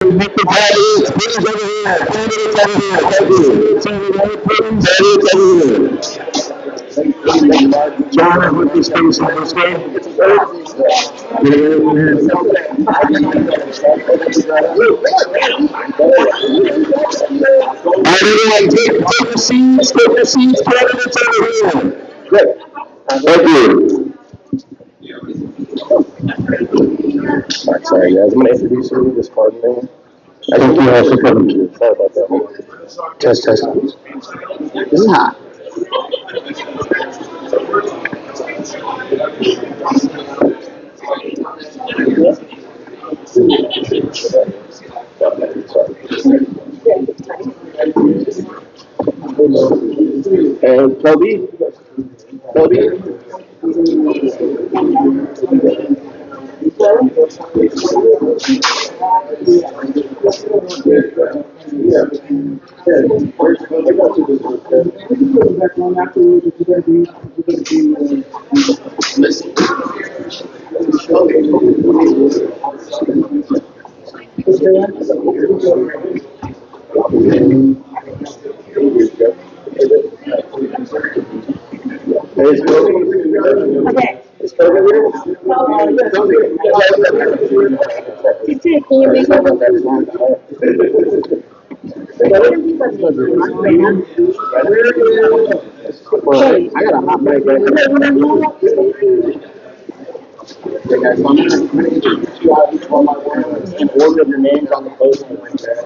Mr. Candidates, please over here. Candidates over here. Thank you. Candidates over here. John, with this space on this way. All right, everyone, take the seats. Take the seats. Candidates over here. Good. Thank you. Sorry, guys. I'm going to introduce you to this card name. Thank you all for coming. Sorry about that. Test, test. This is hot. And Kobe? Kobe? Okay. Can you make it? I got a hot mic right now. Hey guys, I'm going to introduce you all each one by one in order of your names on the post and link there.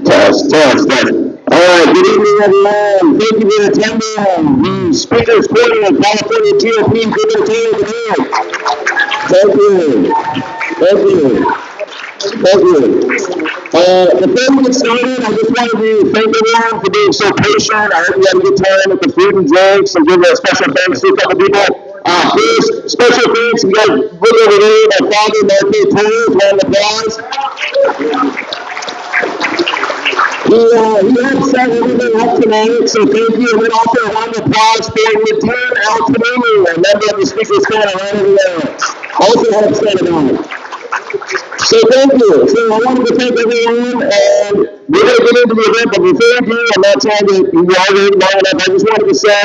Test, test, test. All right, good evening, everyone. Thank you for attending the Speakers Corner of California GOP Gubernatorial Debate. Thank you. Thank you. Thank you. Before we get started, I just wanted to thank everyone for being so patient. I hope you had a good time with the food and drinks, and give a special thanks to a couple people. First, special thanks, you guys look over there, my father, Mark A. Torres, round of applause. He had set everything up tonight, so thank you. And then also a round of applause for Nadine Al-Tamimi, a member of the Speakers Corner, right over there. Also helped set it on. So thank you. So I wanted to thank everyone, and we're going to get into the event, but before we do, I'm not trying to be all long enough. I just wanted to say,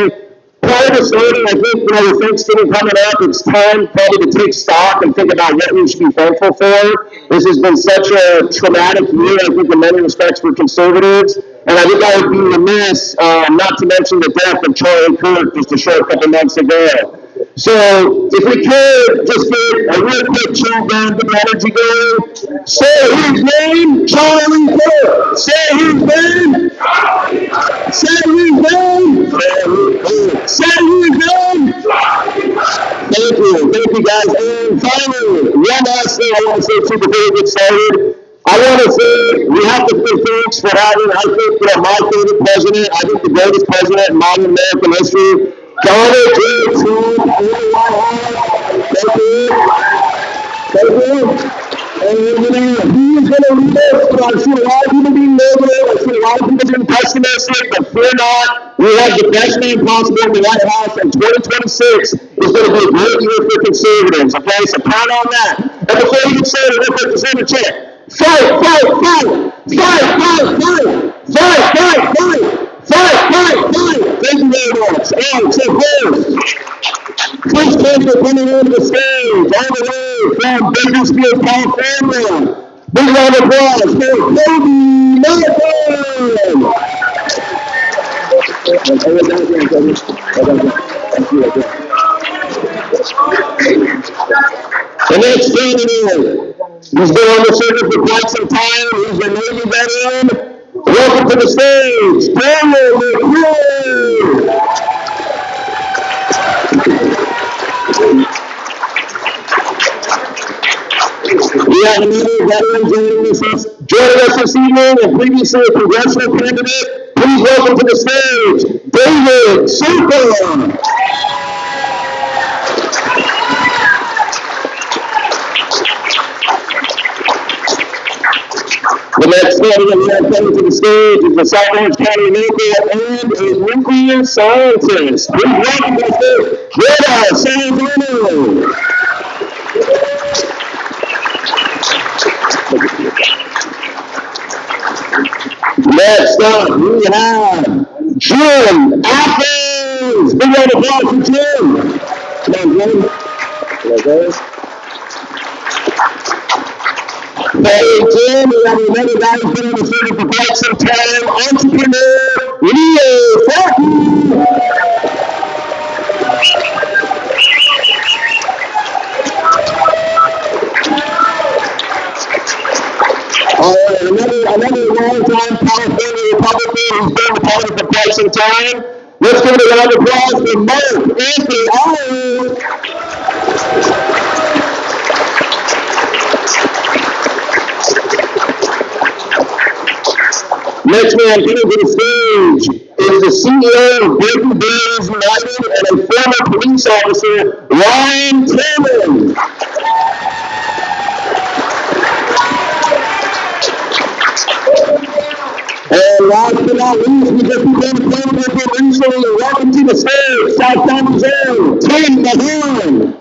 prior to starting, I think, with Thanksgiving coming up, it's time probably to take stock and think about what we should be thankful for. This has been such a traumatic year, I think, in many respects for conservatives, and I think I would be remiss not to mention the death of Charlie Kirk just a short couple months ago. So, if we could just get a real quick chant down, get the energy going. Say his name, Charlie Kirk. Say his name. Say his name. Say his name. Thank you guys. And finally, one last thing I want to say too before we get started. I want to say we have to give thanks for having, I think, my favorite president, I think the greatest president in modern American history, Donald J. Trump. Thank you. Thank you. And he's going to lead us. I've seen a lot of people being negative. I've seen a lot of people being pessimistic, but fear not. We have the best man possible in the White House, and 2026 is going to be a great year for conservatives. Okay, so count on that. And before we get started, real quick, just in the chat. Fight, fight, fight! Fight, fight, fight! Fight, fight, fight! Fight, fight, fight! Thank you very much. And so first thank you for coming on the stage, all the way from Bakersfield, California. Big round of applause for Kobe Martin! The next candidate, he's been on the circuit for quite some time. He's a Navy veteran. Welcome to the stage, Daniel McCray. We have another veteran joining us this evening, and previously a congressional candidate. Please welcome to the stage, David Super. The next candidate we have coming to the stage is the South Orange County Nuclear and a nuclear scientist. Please welcome to the stage, Greta Sanzano. Next up, we have Jim Athens. Big round of applause for Jim. Come on, Jim. Okay. Hey, Jim, we have another guy who's been on the circuit for quite some time, entrepreneur Leo Farkey. All right, another long-time California Republican who's been in politics for quite some time. Let's give it a round of applause for Mark Anthony Arnold. Next man coming to the stage is the CEO of Breaking Days United and a former police officer, Ryan Tillman. And last but not least, we just became friends with him recently. Welcome to the stage, South County Jail, Tim Mahan.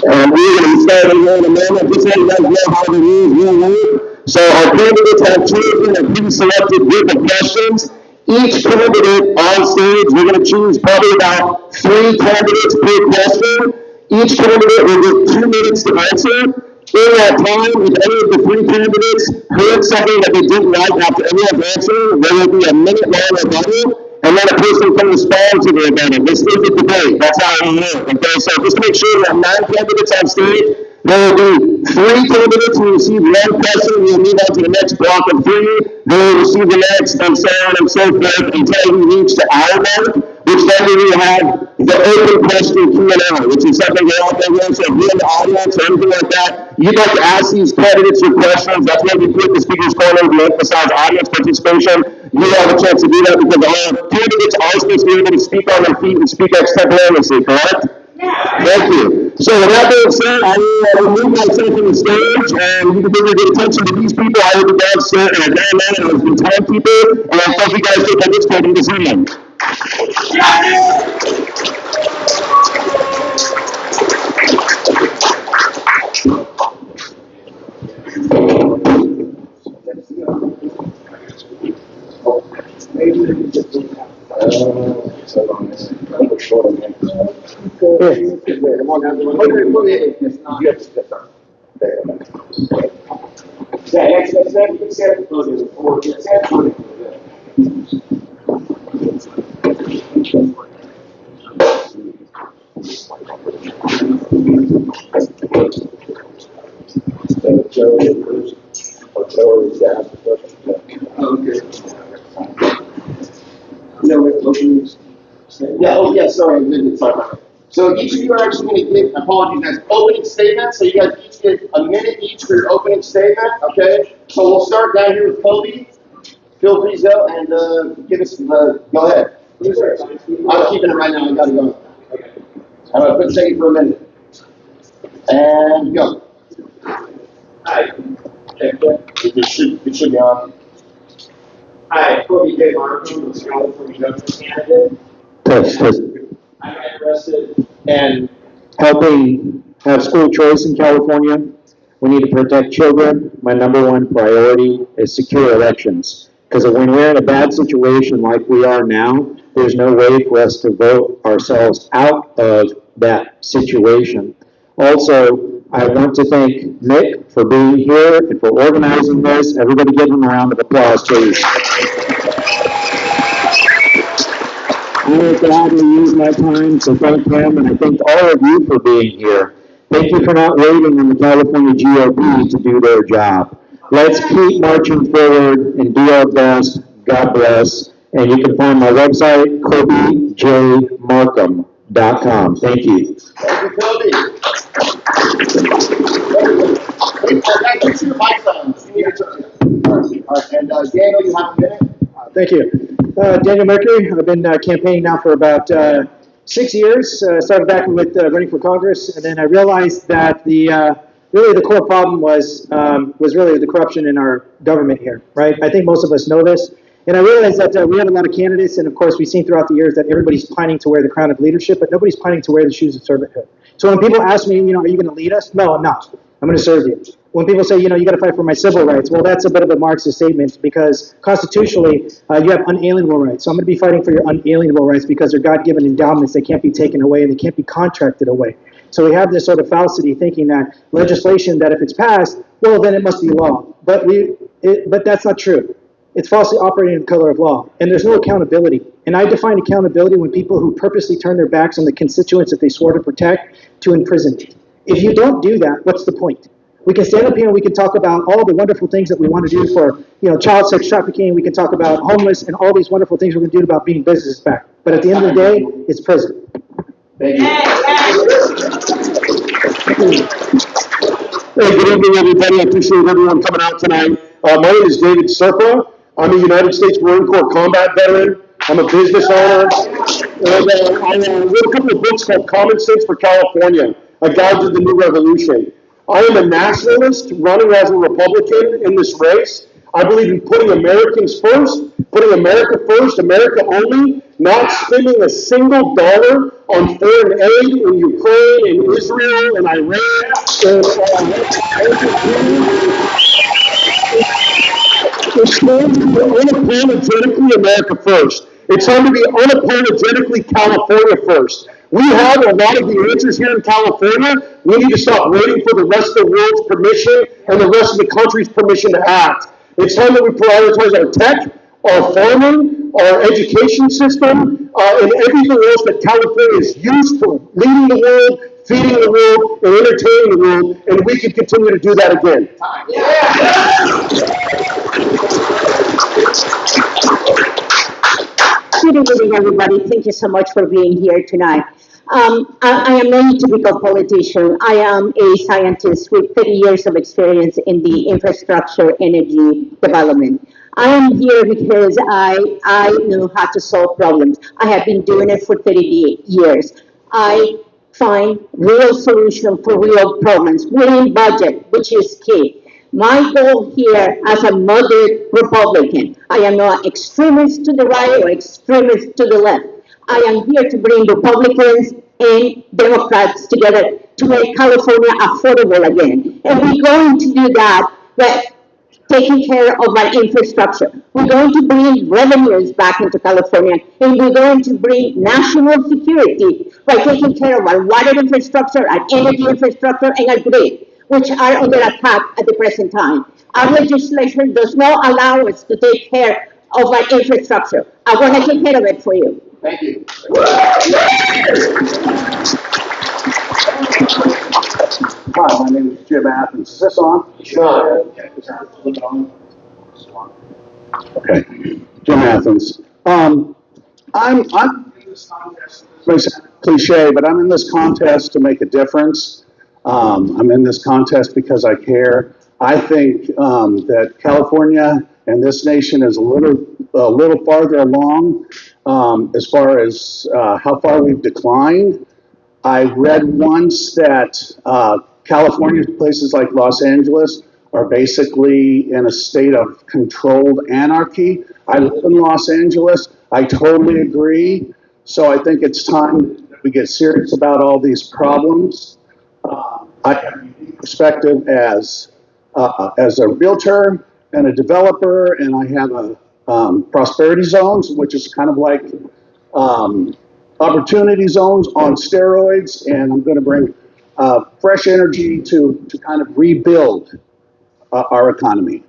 And we're going to be starting here in a moment. Just so you guys know how the rules will work. So our candidates have chosen a pre-selected group of questions. Each candidate on stage, we're going to choose probably about 3 candidates per question. Each candidate will get 2 minutes to answer. In that time, if any of the 3 candidates heard something that they didn't like after anyone's answer, there will be a minute-long rebuttal. And then a person can respond to the rebuttal. This is a debate. That's how it will work. Okay, so just make sure you have 9 candidates on stage. There will be 3 candidates who receive 1 question. We will move on to the next block of 3. They will receive the next, and so on and so forth until we reach the hour mark, which then we will have the open question Q&A, which is something we're all going to. So if you're in the audience or anything like that, you'd like to ask these candidates your questions. That's why we put the speaker's corner. We emphasize audience participation. You have a chance to do that because all candidates are supposed to be able to speak on their feet and speak extemporaneously, correct? Thank you. So with that being said, I will remove myself from the stage, and you can bring your attention to these people. I will be downstairs in a very minute, and I was the timekeeper, and I hope you guys take a this podium this evening. Sorry. So each of you are actually going to give, apologies, guys, opening statements. So you guys each get a minute each for your opening statement, okay? So we'll start down here with Kobe. Feel free to go and give us, go ahead. I'm keeping it right now, I gotta go. I'm gonna put second for a minute. And go. Hi. It should be on. Hi, Kobe J. Markham, the California governor candidate. Test. I'm interested in helping have school choice in California. We need to protect children. My number 1 priority is secure elections. Because when we're in a bad situation like we are now, there's no way for us to vote ourselves out of that situation. Also, I want to thank Nick for being here and for organizing this. Everybody give him a round of applause, please. I will gladly use my time to thank him, and I thank all of you for being here. Thank you for not waiting on the California GOP to do their job. Let's keep marching forward and do our best. God bless. And you can find my website, KobeJMarkham.com. Thank you. Thank you, Kobe. Thank you to your microphones. All right, and Daniel, you have a minute. Thank you. Daniel Mercury. I've been campaigning now for about 6 years. Started back with running for Congress, and then I realized that really the core problem was really the corruption in our government here, right? I think most of us know this. And I realized that we had a lot of candidates, and of course we've seen throughout the years that everybody's pining to wear the crown of leadership, but nobody's pining to wear the shoes of servanthood. So when people ask me, are you going to lead us? No, I'm not. I'm going to serve you. When people say, you got to fight for my civil rights, well, that's a bit of a Marxist statement because constitutionally you have unalienable rights. So I'm going to be fighting for your unalienable rights because they're God-given endowments that can't be taken away and they can't be contracted away. So we have this sort of fallacy thinking that legislation that if it's passed, well, then it must be law. But that's not true. It's falsely operating in the color of law. And there's no accountability. And I define accountability when people who purposely turn their backs on the constituents that they swore to protect to imprisonment. If you don't do that, what's the point? We can stand up here and we can talk about all the wonderful things that we want to do for, child sex trafficking. We can talk about homeless and all these wonderful things we're going to do about beating businesses back. But at the end of the day, it's prison. Thank you. Hey, good evening, everybody. I appreciate everyone coming out tonight. My name is David Serpa. I'm a United States Marine Corps combat veteran. I'm a business owner. And I wrote a couple of books called Common Sense for California, A Guide to the New Revolution. I am a nationalist running as a Republican in this race. I believe in putting Americans first, putting America first, America only, not spending a single dollar on foreign aid in Ukraine, in Israel, in Iran, It's time to be unapologetically America first. It's time to be unapologetically California first. We have a lot of the answers here in California. We need to stop waiting for the rest of the world's permission and the rest of the country's permission to act. It's time that we prioritize our tech, our farming, our education system, and everything else that California is used to leading the world, feeding the world, and entertaining the world, and we can continue to do that again. Good evening, everybody. Thank you so much for being here tonight. I am not a typical politician. I am a scientist with 30 years of experience in the infrastructure energy development. I am here because I know how to solve problems. I have been doing it for 30 years. I find real solutions for real problems within budget, which is key. My goal here as a moderate Republican, I am not extremist to the right or extremist to the left. I am here to bring Republicans and Democrats together to make California affordable again. And we're going to do that by taking care of our infrastructure. We're going to bring revenues back into California, and we're going to bring national security by taking care of our water infrastructure, our energy infrastructure, and our grid, which are under attack at the present time. Our legislation does not allow us to take care of our infrastructure. I want to take care of it for you. Thank you. Hi, my name is Jim Athens. Is this on? Sure. Okay. Jim Athens. I'm in this contest, it's cliche, but I'm in this contest to make a difference. I'm in this contest because I care. I think that California and this nation is a little farther along as far as how far we've declined. I read once that California, places like Los Angeles, are basically in a state of controlled anarchy. I live in Los Angeles. I totally agree. So I think it's time that we get serious about all these problems. I have a unique perspective as a realtor and a developer, and I have a prosperity zones, which is kind of like opportunity zones on steroids, and I'm going to bring fresh energy to kind of rebuild our economy.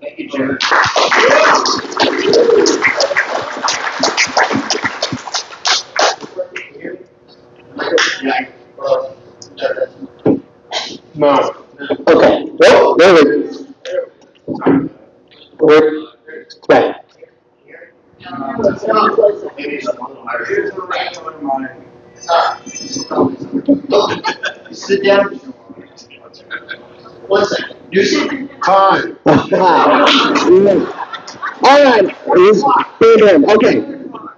Thank you, Jim. No. Okay. Well, there it is. Right. Sit down. One second. You sit. Time. All right. Okay.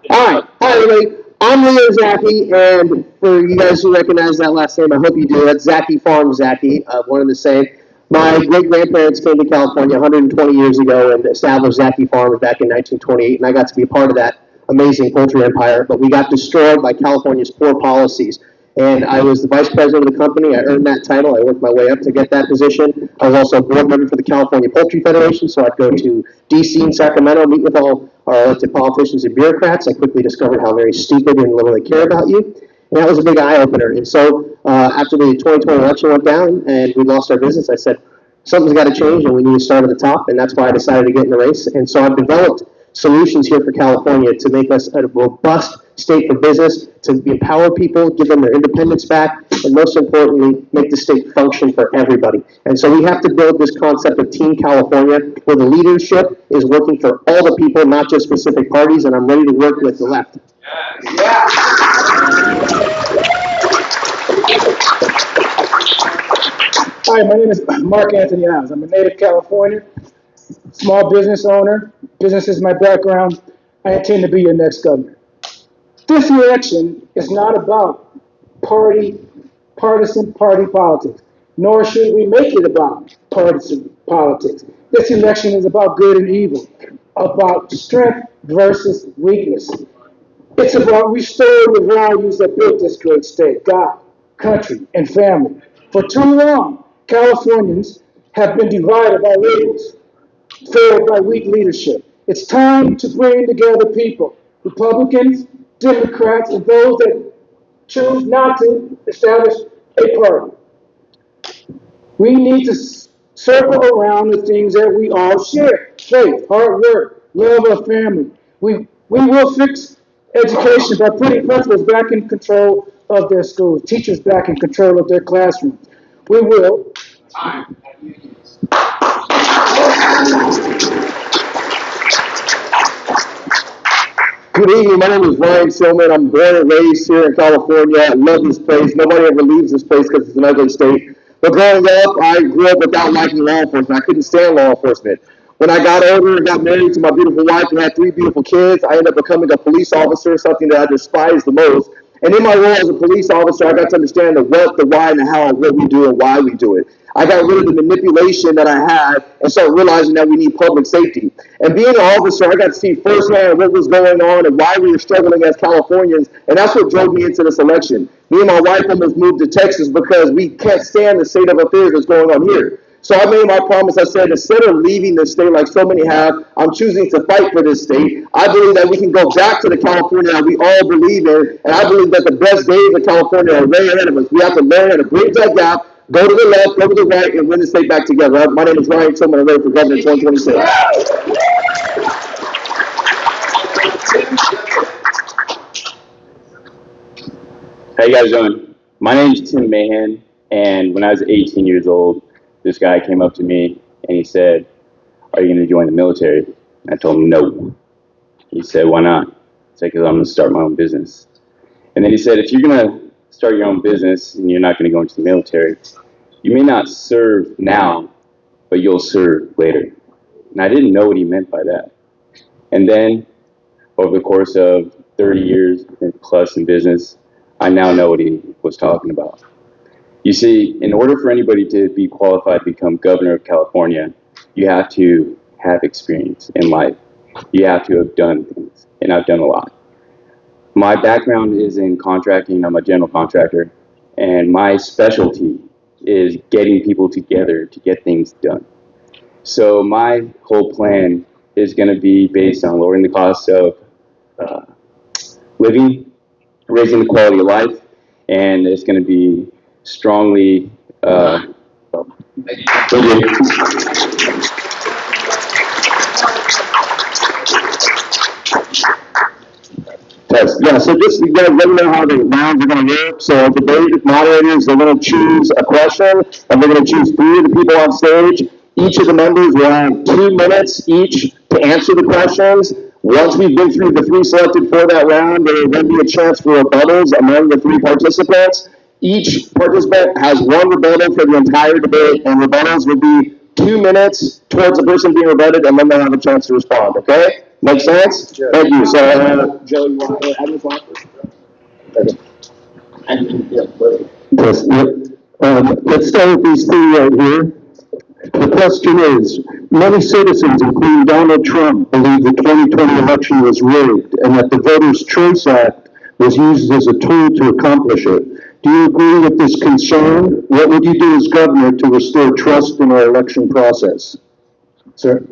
All right. Hi, everybody. I'm Leo Zaki, and for you guys who recognize that last name, I hope you do. That's Zaki Farm Zaki, one and the same. My great-grandparents came to California 120 years ago and established Zaki Farms back in 1928, and I got to be a part of that amazing poultry empire, but we got destroyed by California's poor policies. And I was the vice president of the company. I earned that title. I worked my way up to get that position. I was also a board member for the California Poultry Federation, so I'd go to D.C. and Sacramento, meet with all our elected politicians and bureaucrats. I quickly discovered how very stupid and little they care about you. And that was a big eye-opener. And so after the 2020 election went down and we lost our business, I said, something's got to change and we need to start at the top. And that's why I decided to get in the race. And so I've developed solutions here for California to make us a robust state for business, to empower people, give them their independence back, and most importantly, make the state function for everybody. And so we have to build this concept of Team California, where the leadership is working for all the people, not just specific parties, and I'm ready to work with the left. Hi, my name is Mark Anthony Ives. I'm a native Californian, small business owner. Business is my background. I intend to be your next governor. This election is not about partisan party politics, nor should we make it about partisan politics. This election is about good and evil, about strength versus weakness. It's about restoring the values that built this great state: God, country, and family. For too long, Californians have been divided by labels, failed by weak leadership. It's time to bring together people, Republicans, Democrats, and those that choose not to establish a party. We need to circle around the things that we all share: faith, hard work, love of family. We will fix education by putting principals back in control of their schools, teachers back in control of their classrooms. We will. Good evening. My name is Ryan Silman. I'm born and raised here in California. I love this place. Nobody ever leaves this place because it's an ugly state. But growing up, I grew up without liking law enforcement. I couldn't stand law enforcement. When I got older and got married to my beautiful wife and had 3 beautiful kids, I ended up becoming a police officer, something that I despise the most. And in my role as a police officer, I got to understand the what, the why, and the how of what we do and why we do it. I got rid of the manipulation that I had and started realizing that we need public safety. And being an officer, I got to see firsthand what was going on and why we were struggling as Californians, and that's what drove me into this election. Me and my wife almost moved to Texas because we can't stand the state of affairs that's going on here. So I made my promise. I said, instead of leaving this state like so many have, I'm choosing to fight for this state. I believe that we can go back to the California that we all believe in, and I believe that the best days of California are way ahead of us. We have to learn how to bridge that gap, go to the left, go to the right, and win the state back together. My name is Ryan Tillman. I'm ready for governor in 2026. How you guys doing? My name's Tim Mahan, and when I was 18 years old, this guy came up to me and he said, "Are you going to join the military?" And I told him no. He said, "Why not?" I said, "Because I'm going to start my own business." And then he said, "If you're going to start your own business and you're not going to go into the military, you may not serve now, but you'll serve later." And I didn't know what he meant by that. And then over the course of 30 years plus in business, I now know what he was talking about. You see, in order for anybody to be qualified to become governor of California, you have to have experience in life. You have to have done things, and I've done a lot. My background is in contracting. I'm a general contractor, and my specialty is getting people together to get things done. So my whole plan is going to be based on lowering the cost of living, raising the quality of life, and it's going to be strongly Yeah, so just you guys let me know how the rounds are going to work. So the debate moderators, they're going to choose a question, and they're going to choose 3 of the people on stage. Each of the members will have 2 minutes each to answer the questions. Once we've been through the 3 selected for that round, there will then be a chance for rebuttals among the 3 participants. Each participant has 1 rebuttal for the entire debate, and rebuttals will be 2 minutes towards the person being rebutted, and then they'll have a chance to respond, okay? Make sense? Thank you. So, Joe, you want to add any thoughts? Yes, yep. Let's start with these three right here. The question is, many citizens, including Donald Trump, believe the 2020 election was rigged and that the Voters' Choice Act was used as a tool to accomplish it. Do you agree with this concern? What would you do as governor to restore trust in our election process? Sir?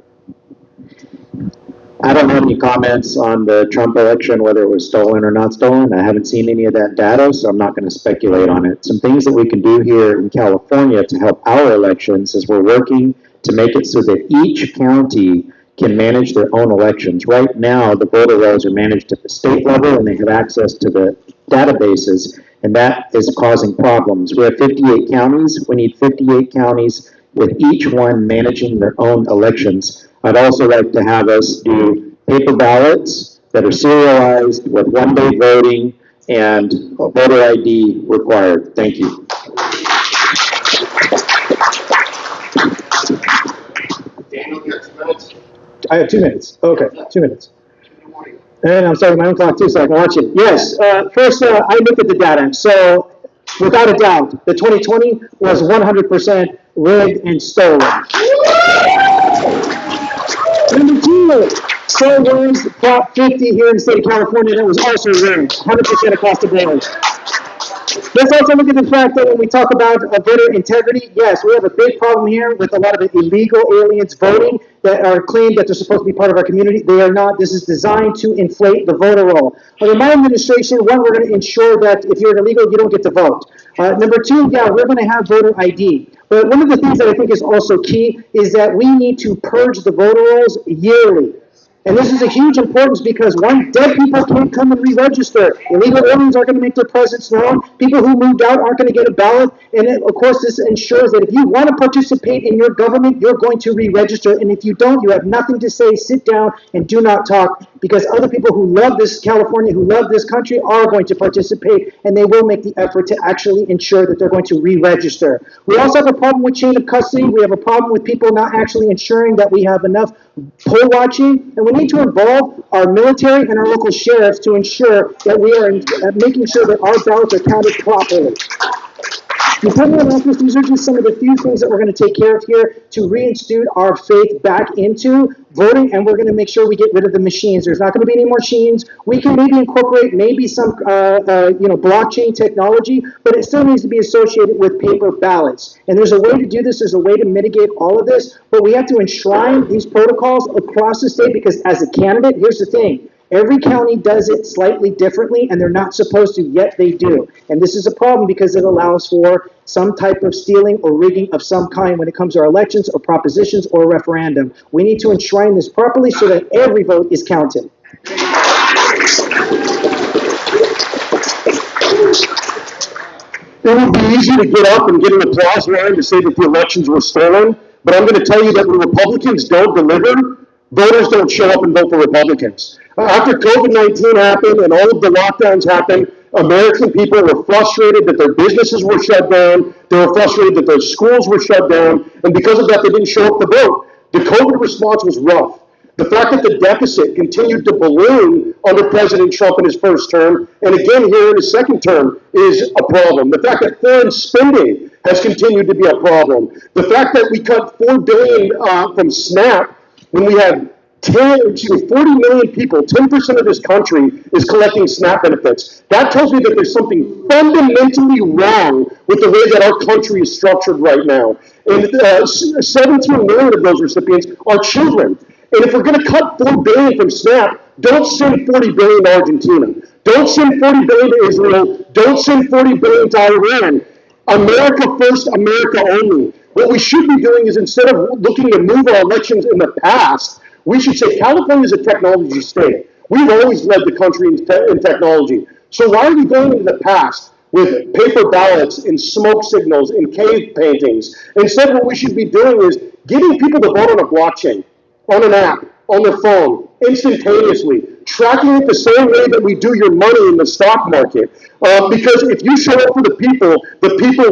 I don't have any comments on the Trump election, whether it was stolen or not stolen. I haven't seen any of that data, so I'm not going to speculate on it. Some things that we can do here in California to help our elections is we're working to make it so that each county can manage their own elections. Right now, the voter rolls are managed at the state level and they have access to the databases, and that is causing problems. We have 58 counties. We need 58 counties with each one managing their own elections. I'd also like to have us do paper ballots that are serialized with one-day voting and voter ID required. Thank you. Daniel, you have 2 minutes. I have 2 minutes. Okay, 2 minutes. And I'm starting my own clock too, so I can watch it. Yes, first, I looked at the data. So, without a doubt, the 2020 was 100% rigged and stolen. Number two, so was Prop 50 here in the state of California that was also rigged, 100% across the board. Let's also look at the fact that when we talk about voter integrity, yes, we have a big problem here with a lot of illegal aliens voting that are claimed that they're supposed to be part of our community. They are not. This is designed to inflate the voter roll. Under my administration, one, we're going to ensure that if you're an illegal, you don't get to vote. Number two, yeah, we're going to have voter ID. But one of the things that I think is also key is that we need to purge the voter rolls yearly. And this is a huge importance because, one, dead people can't come and re-register. Illegal aliens aren't going to make their presence known. People who moved out aren't going to get a ballot. And of course, this ensures that if you want to participate in your government, you're going to re-register. And if you don't, you have nothing to say. Sit down and do not talk, because other people who love this California, who love this country, are going to participate, and they will make the effort to actually ensure that they're going to re-register. We also have a problem with chain of custody. We have a problem with people not actually ensuring that we have enough poll watching, and we need to involve our military and our local sheriffs to ensure that we are making sure that our ballots are counted properly. Depending on office, these are just some of the few things that we're going to take care of here to reinstate our faith back into voting, and we're going to make sure we get rid of the machines. There's not going to be any more machines. We can maybe incorporate some blockchain technology, but it still needs to be associated with paper ballots. And there's a way to do this. There's a way to mitigate all of this, but we have to enshrine these protocols across the state, because as a candidate, here's the thing. Every county does it slightly differently, and they're not supposed to, yet they do. And this is a problem because it allows for some type of stealing or rigging of some kind when it comes to our elections or propositions or referendum. We need to enshrine this properly so that every vote is counted. It would be easy to get up and get an applause line to say that the elections were stolen, but I'm going to tell you that when Republicans don't deliver, voters don't show up and vote for Republicans. After COVID-19 happened and all of the lockdowns happened, American people were frustrated that their businesses were shut down. They were frustrated that their schools were shut down. And because of that, they didn't show up to vote. The COVID response was rough. The fact that the deficit continued to balloon under President Trump in his first term, and again here in his second term, is a problem. The fact that foreign spending has continued to be a problem. The fact that we cut $4 billion from SNAP when we had 40 million people, 10% of this country is collecting SNAP benefits. That tells me that there's something fundamentally wrong with the way that our country is structured right now. And 17 million of those recipients are children. And if we're going to cut $4 billion from SNAP, don't send $40 billion to Argentina. Don't send $40 billion to Israel. Don't send $40 billion to Iran. America first, America only. What we should be doing is, instead of looking to move our elections in the past, we should say California is a technology state. We've always led the country in technology. So why are we going into the past with paper ballots and smoke signals and cave paintings? Instead, what we should be doing is getting people to vote on a blockchain, on an app, on their phone, instantaneously, tracking it the same way that we do your money in the stock market. Because if you show up for the people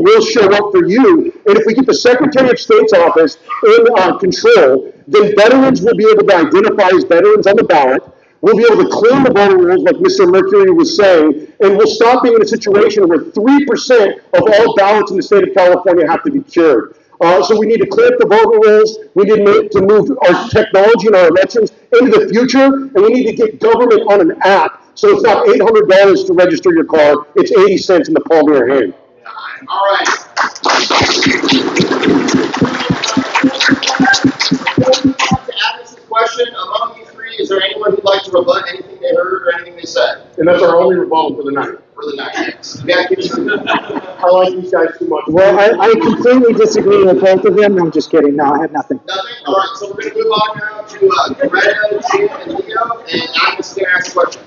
will show up for you. And if we get the Secretary of State's office in control, then veterans will be able to identify as veterans on the ballot. we'll be able to clean the voting rolls like Mr. Mercury was saying, and we'll stop being in a situation where 3% of all ballots in the state of California have to be cured. So we need to clear up the voting rolls, we need to move our technology and our elections into the future, and we need to get government on an app, so it's not $800 to register your car, it's 80 cents in the palm of your hand. All right. To add this question, among you three, is there anyone who'd like to rebut anything they heard or anything they said? And that's our only rebuttal for the night. For the night, yes. Yeah, give me I like these guys too much. Well, I completely disagree with both of them. I'm just kidding. No, I have nothing. nothing? All right, so we're going to move on now to Greta, Jim, and Leo, and I'm just going to ask a question.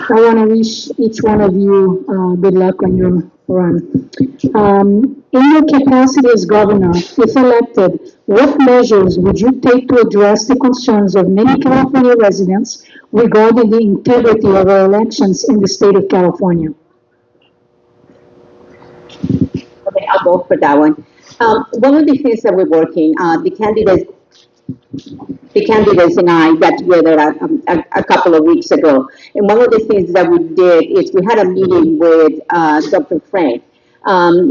I want to wish each one of you good luck on your run. In your capacity as governor, if elected, what measures would you take to address the concerns of many California residents regarding the integrity of our elections in the state of California? Okay, I'll go for that one. One of the things that we're working, the candidates and I got together a couple of weeks ago. And one of the things that we did is we had a meeting with Dr. Frank.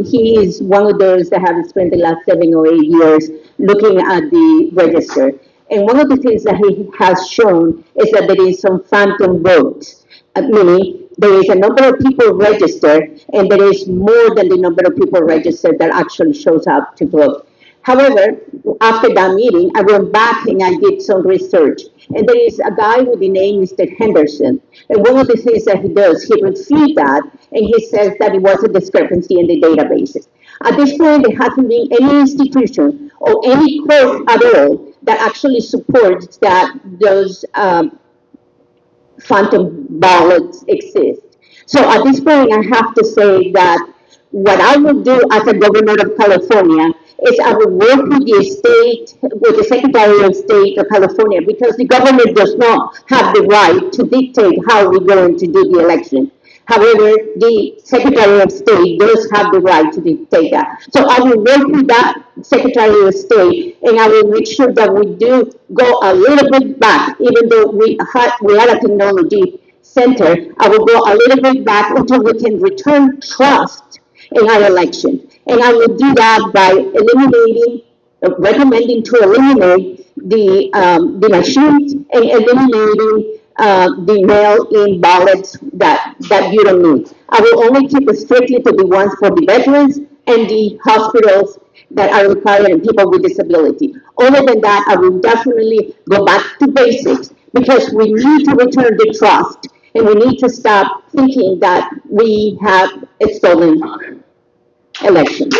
He is one of those that have spent the last 7 or 8 years looking at the register. And one of the things that he has shown is that there is some phantom votes, meaning there is a number of people registered and there is more than the number of people registered that actually shows up to vote. However, after that meeting, I went back and I did some research. And there is a guy with the name Mr. Henderson. And one of the things that he does, he refutes that, and he says that it was a discrepancy in the databases. At this point, there hasn't been any institution or any court at all that actually supports that those phantom ballots exist. So at this point, I have to say that what I will do as a governor of California is I will work with the state, with the Secretary of State of California, because the government does not have the right to dictate how we're going to do the election. However, the Secretary of State does have the right to dictate that. So I will work with that Secretary of State, and I will make sure that we do go a little bit back, even though we are a technology center, I will go a little bit back until we can return trust in our election. And I will do that by recommending to eliminate the machines and eliminating the mail-in ballots that you don't need. I will only keep it strictly to the ones for the veterans and the hospitals that are requiring people with disability. Other than that, I will definitely go back to basics, because we need to return the trust, and we need to stop thinking that we have a stolen election.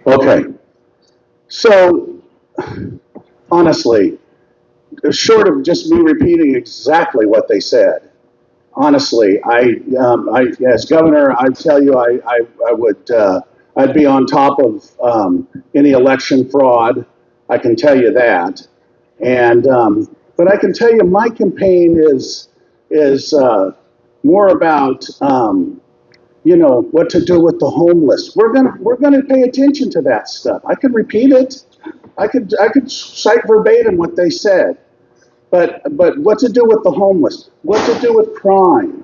Okay. So, honestly, short of just me repeating exactly what they said, honestly, as governor, I tell you, I would, I'd be on top of any election fraud. I can tell you that. And, but I can tell you, my campaign is more about, you know, what to do with the homeless. We're gonna pay attention to that stuff. I could repeat it. I could cite verbatim what they said. But what to do with the homeless? What to do with crime?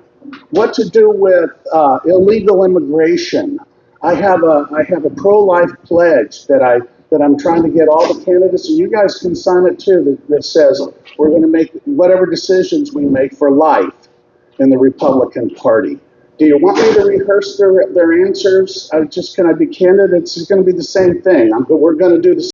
What to do with illegal immigration? I have a pro-life pledge that I'm trying to get all the candidates, and you guys can sign it too, that says we're going to make whatever decisions we make for life in the Republican Party. Do you want me to rehearse their answers? Can I be candid? It's going to be the same thing. We're going to do the